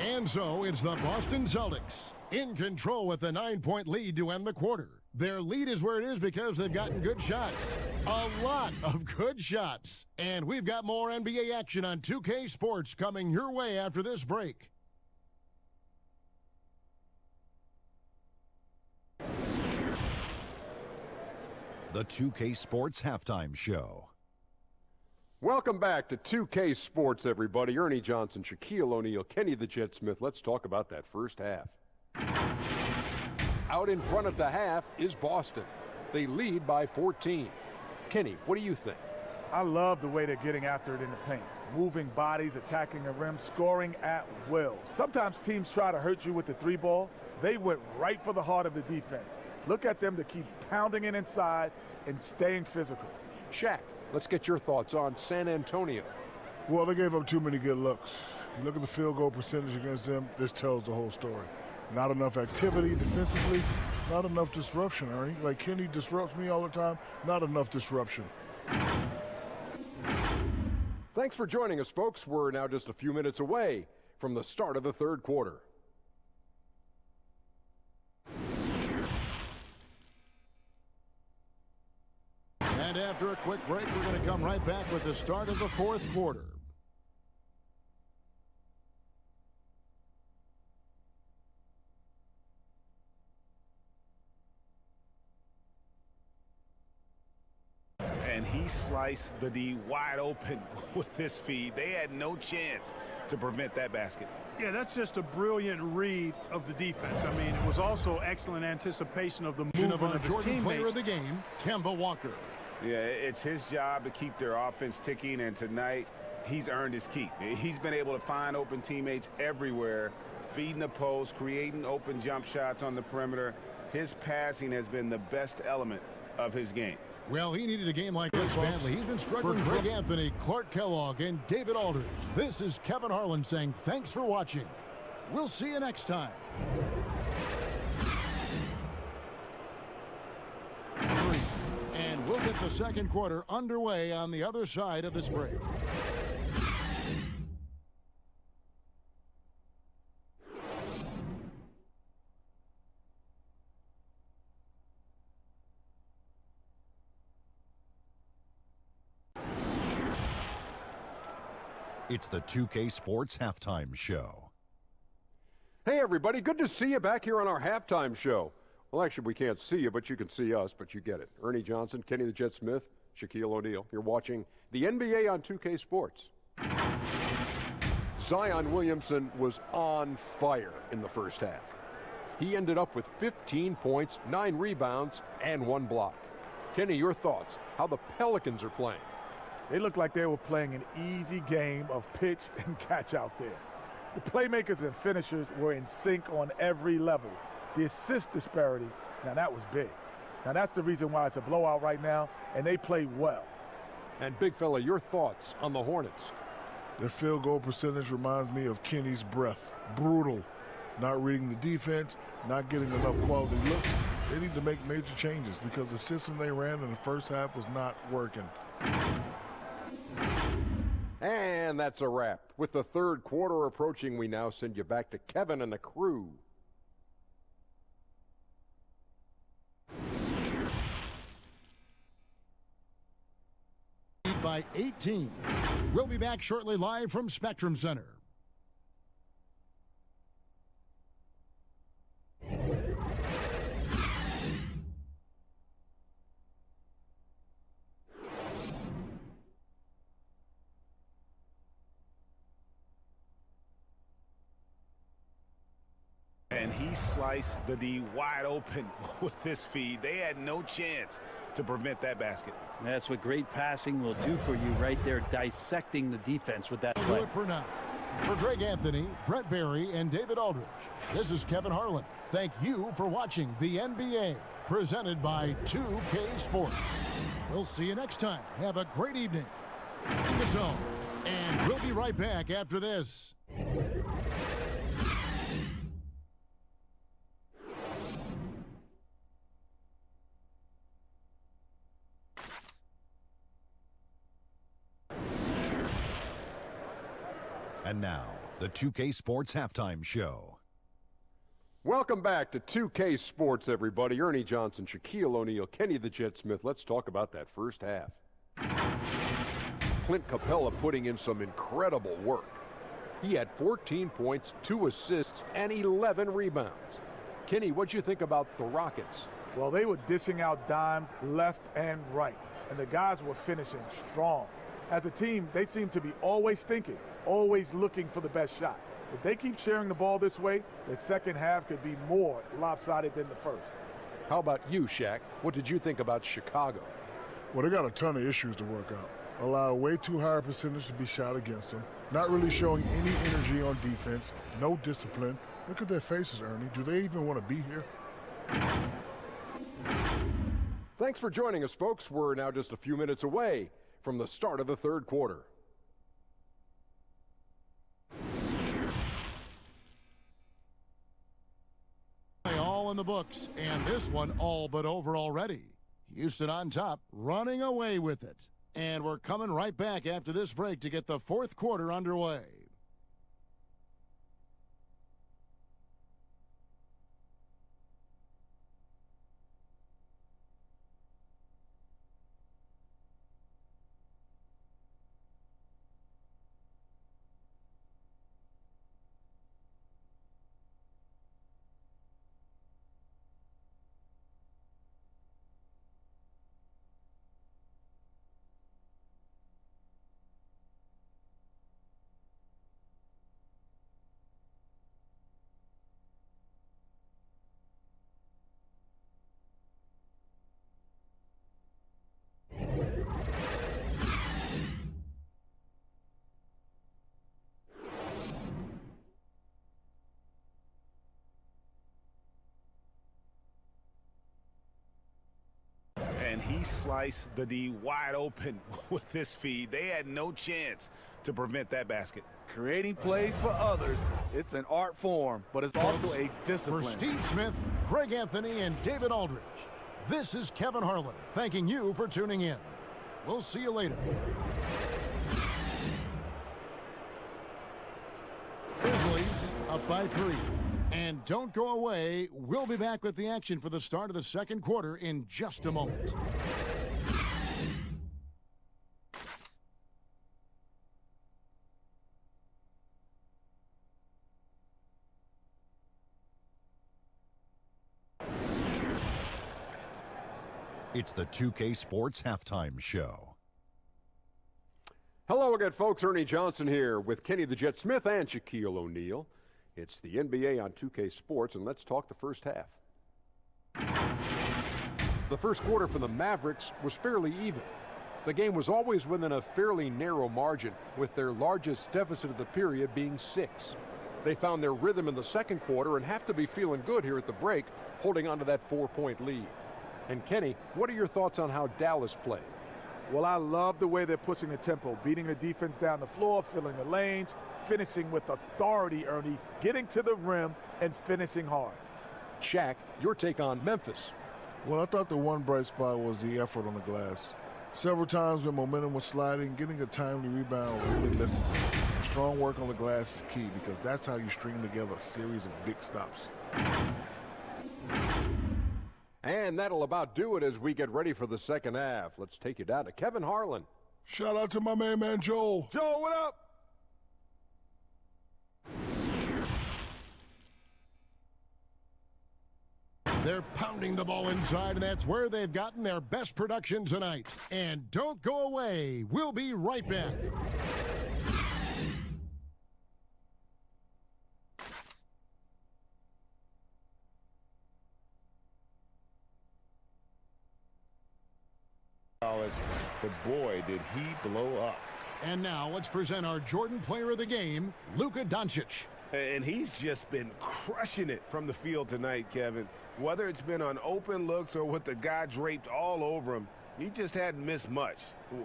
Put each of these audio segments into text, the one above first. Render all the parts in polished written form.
And so it's the Boston Celtics in control with a 9-point lead to end the quarter. Their lead is where it is because they've gotten good shots. A lot of good shots. And we've got more NBA action on 2K Sports coming your way after this break. The 2K Sports Halftime Show. Welcome back to 2K Sports, everybody. Ernie Johnson, Shaquille O'Neal, Kenny the Jet Smith. Let's talk about that first half. Out in front at the half is Boston. They lead by 14. Kenny, what do you think? I love the way they're getting after it in the paint. Moving bodies, attacking the rim, scoring at will. Sometimes teams try to hurt you with the three ball. They went right for the heart of the defense. Look at them to keep pounding it inside and staying physical. Shaq, let's get your thoughts on San Antonio. Well, they gave up too many good looks. You look at the field goal percentage against them, this tells the whole story. Not enough activity defensively, not enough disruption, Ernie. Like Kenny disrupts me all the time, not enough disruption. Thanks for joining us, folks. We're now just a few minutes away from the start of the third quarter. And after a quick break, we're going to come right back with the start of the fourth quarter. And he sliced the D wide open with his feed. They had no chance to prevent that basket. Yeah, that's just a brilliant read of the defense. I mean, it was also excellent anticipation of the movement of his Jordan teammates. Player of the game, Kemba Walker. Yeah, it's his job to keep their offense ticking, and tonight he's earned his keep. He's been able to find open teammates everywhere, feeding the post, creating open jump shots on the perimeter. His passing has been the best element of his game. Well, he needed a game like this badly. He's been struggling. For Greg Anthony, Clark Kellogg, and David Aldridge, this is Kevin Harlan saying thanks for watching. We'll see you next time. And we'll get the second quarter underway on the other side of this break. It's the 2K Sports Halftime Show. Hey, everybody. Good to see you back here on our halftime show. Well, actually, we can't see you, but you can see us, but you get it. Ernie Johnson, Kenny the Jet Smith, Shaquille O'Neal. You're watching the NBA on 2K Sports. Zion Williamson was on fire in the first half. He ended up with 15 points, 9 rebounds, and 1 block. Kenny, your thoughts, how the Pelicans are playing? They looked like they were playing an easy game of pitch and catch out there. The playmakers and finishers were in sync on every level. The assist disparity, now that was big. Now that's the reason why it's a blowout right now, and they play well. And big fella, your thoughts on the Hornets? Their field goal percentage reminds me of Kenny's breath. Brutal. Not reading the defense, not getting enough quality looks. They need to make major changes because the system they ran in the first half was not working. And that's a wrap. With the third quarter approaching, we now send you back to Kevin and the crew. By 18. We'll be back shortly live from Spectrum Center. And he sliced the D wide open with his feed. They had no chance to prevent that basket. That's what great passing will do for you right there, dissecting the defense with that We'll play. do it for now. For Greg Anthony, Brett Barry, and David Aldridge, this is Kevin Harlan. Thank you for watching the NBA, presented by 2K Sports. We'll see you next time. Have a great evening in the zone. And we'll be right back after this. And now, The 2K Sports Halftime Show. Welcome back to 2K Sports, everybody. Ernie Johnson, Shaquille O'Neal, Kenny the Jet Smith. Let's talk about that first half. Clint Capella putting in some incredible work. He had 14 points, 2 assists, and 11 rebounds. Kenny, what'd you think about the Rockets? Well, they were dishing out dimes left and right, and the guys were finishing strong. As a team, they seem to be always thinking, always looking for the best shot. If they keep sharing the ball this way, the second half could be more lopsided than the first. How about you, Shaq? What did you think about Chicago? Well, they got a ton of issues to work out. Allow way too high a percentage to be shot against them. Not really showing any energy on defense. No discipline. Look at their faces, Ernie. Do they even want to be here? Thanks for joining us, folks. We're now just a few minutes away from the start of the third quarter. All in the books, and this one all but over already. Houston on top, running away with it. And we're coming right back after this break to get the fourth quarter underway. And he sliced the D wide open with this feed. They had no chance to prevent that basket. Creating plays for others, it's an art form, but it's also a discipline. For Steve Smith, Greg Anthony, and David Aldridge, this is Kevin Harlan thanking you for tuning in. We'll see you later. Grizzlies up by 3. And don't go away. We'll be back with the action for the start of the second quarter in just a moment. It's the 2K Sports Halftime Show. Hello again, folks. Ernie Johnson here with Kenny the Jet Smith and Shaquille O'Neal. It's the NBA on 2K Sports, and let's talk the first half. The first quarter for the Mavericks was fairly even. The game was always within a fairly narrow margin, with their largest deficit of the period being 6. They found their rhythm in the second quarter and have to be feeling good here at the break, holding on to that 4-point lead. And Kenny, what are your thoughts on how Dallas played? Well, I love the way they're pushing the tempo, beating the defense down the floor, filling the lanes, finishing with authority, Ernie, getting to the rim and finishing hard. Shaq, your take on Memphis. Well, I thought the one bright spot was the effort on the glass. Several times when momentum was sliding, getting a timely rebound really lifted them. Strong work on the glass is key because that's how you string together a series of big stops. And that'll about do it as we get ready for the second half. Let's take you down to Kevin Harlan. Shout out to my man Joel. Joel, what up? They're pounding the ball inside, and that's where they've gotten their best production tonight. And don't go away. We'll be right back. But boy, did he blow up. And now let's present our Jordan Player of the Game, Luka Doncic. And he's just been crushing it from the field tonight, Kevin. Whether it's been on open looks or with the guy draped all over him, he just hadn't missed much.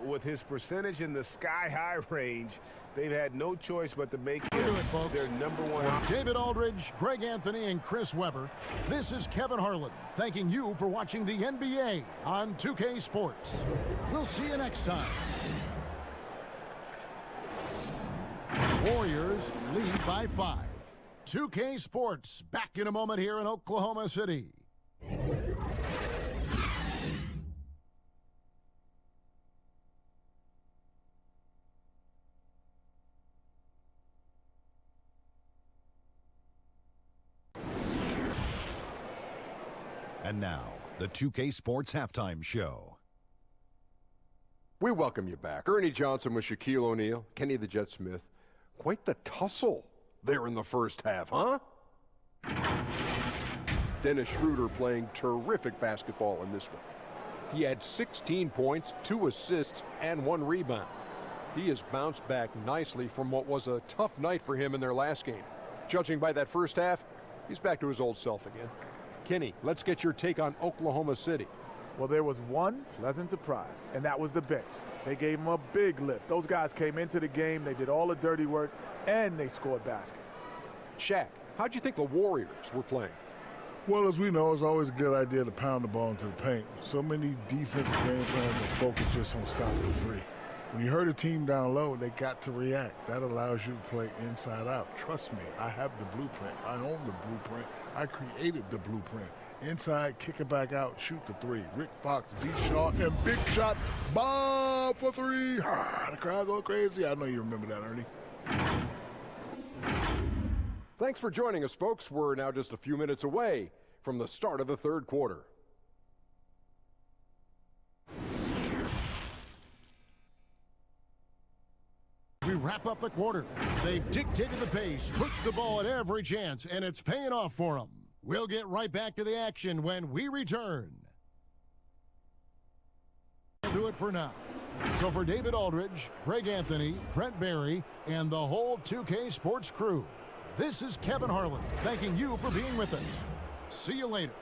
With his percentage in the sky-high range, they've had no choice but to make him their number one. For David Aldridge, Greg Anthony, and Chris Webber, this is Kevin Harlan thanking you for watching the NBA on 2K Sports. We'll see you next time. Warriors lead by 5. 2K Sports back in a moment here in Oklahoma City. And now, the 2K Sports Halftime Show. We welcome you back. Ernie Johnson with Shaquille O'Neal, Kenny the Jet Smith. Quite the tussle there in the first half, huh? Dennis Schroeder playing terrific basketball in this one. He had 16 points, 2 assists, and 1 rebound. He has bounced back nicely from what was a tough night for him in their last game. Judging by that first half, he's back to his old self again. Kenny, let's get your take on Oklahoma City. Well, there was one pleasant surprise, and that was the bench. They gave them a big lift. Those guys came into the game, they did all the dirty work, and they scored baskets. Shaq, how'd you think the Warriors were playing? Well, as we know, it's always a good idea to pound the ball into the paint. So many defensive game plans are focused just on stopping the three. When you hurt a team down low, they got to react. That allows you to play inside out. Trust me, I have the blueprint. I own the blueprint. I created the blueprint. Inside, kick it back out, shoot the three. Rick Fox, beat Shaw, and big shot, Bob for 3. The crowd go crazy. I know you remember that, Ernie. Thanks for joining us, folks. We're now just a few minutes away from the start of the third quarter. We wrap up the quarter. They've dictated the pace, pushed the ball at every chance, and it's paying off for them. We'll get right back to the action when we return. We'll do it for now. So for David Aldridge, Greg Anthony, Brent Barry, and the whole 2K Sports crew, this is Kevin Harlan thanking you for being with us. See you later.